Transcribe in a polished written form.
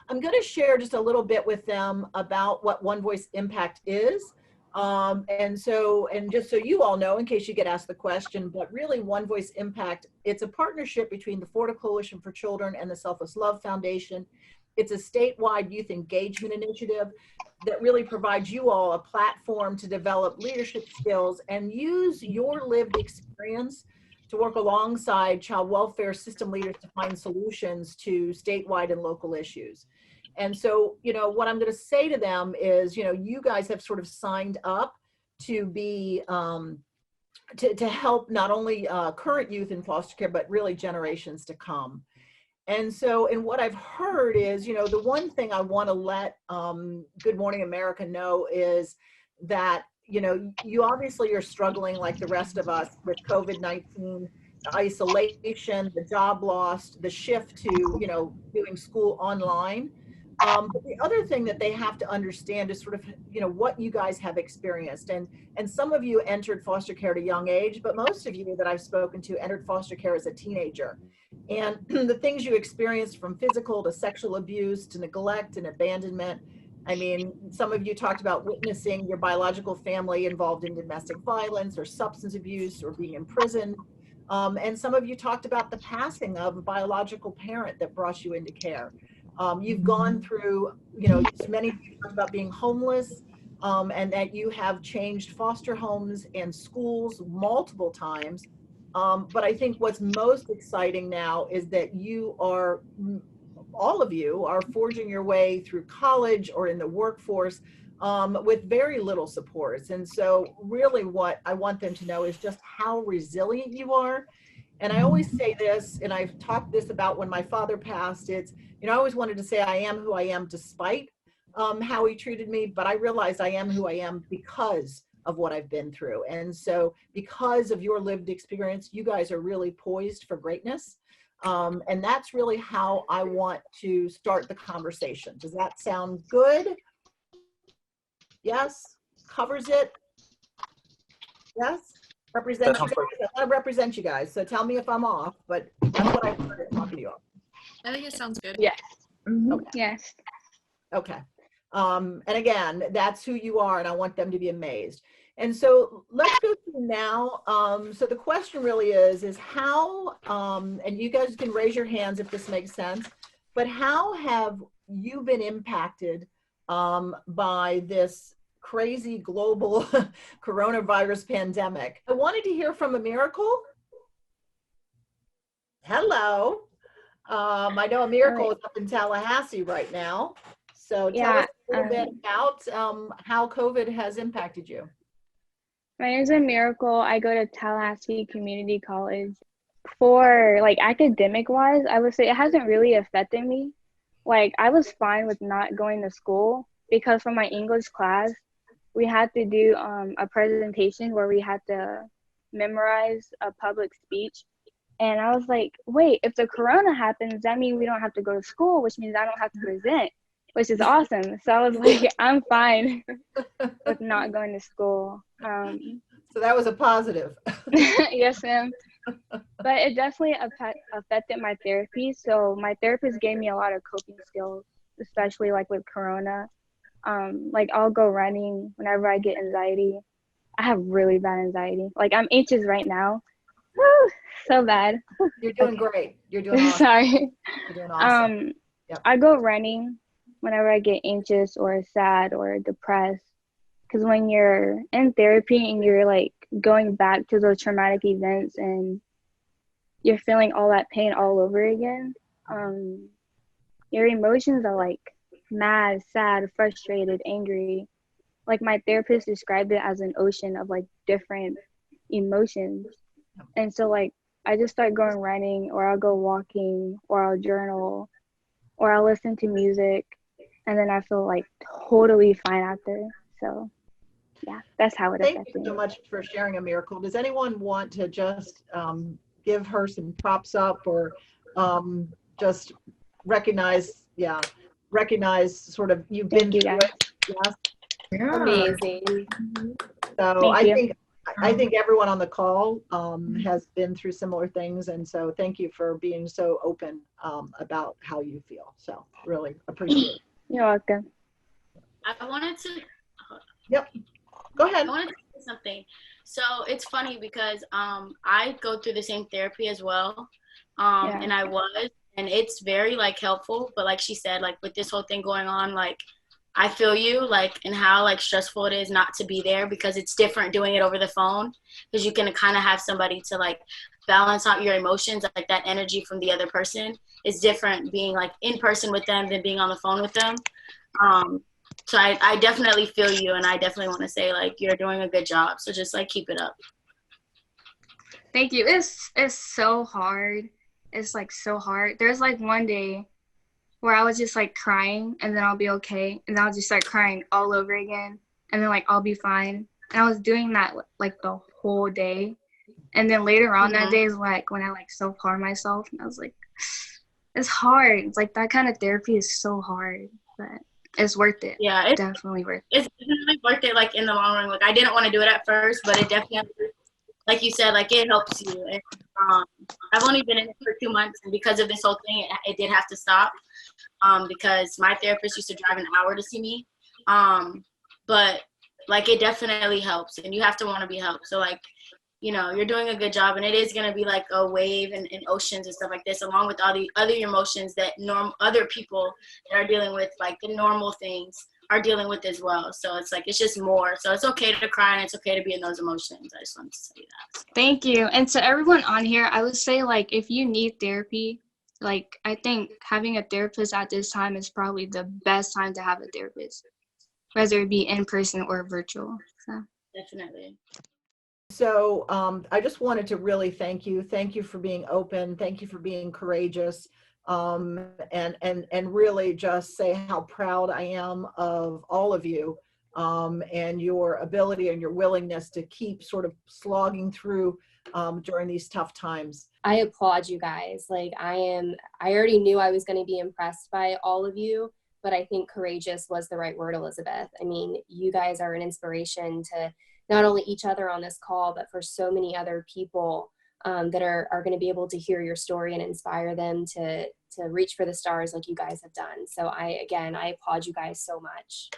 I'm going to share just a little bit with them about what One Voice Impact is. And just so you all know, in case you get asked the question, but really One Voice Impact, it's a partnership between the Florida Coalition for Children and the Selfless Love Foundation. It's a statewide youth engagement initiative that really provides you all a platform to develop leadership skills and use your lived experience to work alongside child welfare system leaders to find solutions to statewide and local issues. And so, what I'm going to say to them is, you guys have sort of signed up to be, to help not only current youth in foster care, but really generations to come. And so, and what I've heard is, the one thing I want to let Good Morning America know is that, you obviously are struggling like the rest of us with COVID-19, isolation, the job loss, the shift to, doing school online. But the other thing that they have to understand is sort of, what you guys have experienced. And some of you entered foster care at a young age, but most of you that I've spoken to entered foster care as a teenager. And the things you experienced, from physical to sexual abuse to neglect and abandonment. I mean, some of you talked about witnessing your biological family involved in domestic violence or substance abuse or being imprisoned. And some of you talked about the passing of a biological parent that brought you into care. You've gone through, many of you talked about being homeless, and that you have changed foster homes and schools multiple times. But I think what's most exciting now is that all of you are forging your way through college or in the workforce with very little supports. And so really what I want them to know is just how resilient you are. And I always say this, and I've talked this about when my father passed, it's, I always wanted to say I am who I am despite how he treated me, but I realized I am who I am because of what I've been through. And so because of your lived experience, you guys are really poised for greatness. And that's really how I want to start the conversation. Does that sound good? Yes? Covers it? Yes? Represent you guys? I want to represent you guys, so tell me if I'm off, but that's what I've heard talking to you all. I think it sounds good. Yes. Mm-hmm. Okay. Yes. Okay. And again, that's who you are, and I want them to be amazed. And so let's go through now. So the question really is how, and you guys can raise your hands if this makes sense, but how have you been impacted by this crazy global coronavirus pandemic? I wanted to hear from a Miracle. Hello. I know a Miracle is up in Tallahassee right now. So tell us a little bit about how COVID has impacted you. My name is a Miracle. I go to Tallahassee Community College. For like academic wise, I would say it hasn't really affected me. Like I was fine with not going to school because for my English class, we had to do a presentation where we had to memorize a public speech. And I was like, wait, if the corona happens, that means we don't have to go to school, which means I don't have to present, which is awesome. So I was like, I'm fine with not going to school. So that was a positive. Yes, ma'am. But it definitely affected my therapy. So my therapist gave me a lot of coping skills, especially like with corona. Like I'll go running whenever I get anxiety. I have really bad anxiety. Like I'm anxious right now. Woo, so bad. You're doing great. You're doing awesome. Sorry. You're doing awesome. Yep. I go running whenever I get anxious or sad or depressed. Because when you're in therapy and you're like going back to those traumatic events and you're feeling all that pain all over again, your emotions are like mad, sad, frustrated, angry. Like my therapist described it as an ocean of like different emotions. And so like I just start going running, or I'll go walking, or I'll journal, or I'll listen to music, and then I feel like totally fine after. So yeah, that's how it affected me. Thank you so much for sharing, a Miracle. Does anyone want to just give her some props up, or just recognize sort of you've been through it? Yes. Yeah. Amazing. So I think I think everyone on the call has been through similar things. And so thank you for being so open about how you feel. So really appreciate it. You're welcome. I wanted to. Yep. Go ahead. I wanted to say something. So it's funny because I go through the same therapy as well, and and it's very like helpful. But like she said, like with this whole thing going on, like I feel you, like, and how like stressful it is not to be there, because it's different doing it over the phone, because you can kind of have somebody to like balance out your emotions, like that energy from the other person is different being like in person with them than being on the phone with them. So I definitely feel you, and I definitely want to say like you're doing a good job. So just like keep it up. Thank you. It's so hard. It's like so hard. There's like one day where I was just like crying, and then I'll be okay, and then I'll just start crying all over again, and then like I'll be fine. And I was doing that like the whole day, and then later on that day is like when I like self-harm myself, and I was like, it's hard. It's like that kind of therapy is so hard, but it's worth it. Yeah, it's definitely worth it. It's definitely worth it. Like in the long run, like I didn't want to do it at first, but it definitely, like you said, like it helps you. And I've only been in it for 2 months, and because of this whole thing, it did have to stop. Because my therapist used to drive an hour to see me. But like it definitely helps, and you have to want to be helped. So like, you know, you're doing a good job, and it is going to be like a wave and oceans and stuff like this, along with all the other emotions that other people that are dealing with, like the normal things, are dealing with as well. So it's like, it's just more. So it's okay to cry, and it's okay to be in those emotions. I just wanted to say that. Thank you. And to everyone on here, I would say like if you need therapy, like I think having a therapist at this time is probably the best time to have a therapist, whether it be in person or virtual. So Definitely. So I just wanted to really thank you. Thank you for being open. Thank you for being courageous. And really just say how proud I am of all of you, and your ability and your willingness to keep sort of slogging through during these tough times. I applaud you guys. Like I already knew I was going to be impressed by all of you, but I think courageous was the right word, Elizabeth. I mean, you guys are an inspiration to not only each other on this call, but for so many other people that are going to be able to hear your story and inspire them to reach for the stars like you guys have done. So I applaud you guys so much.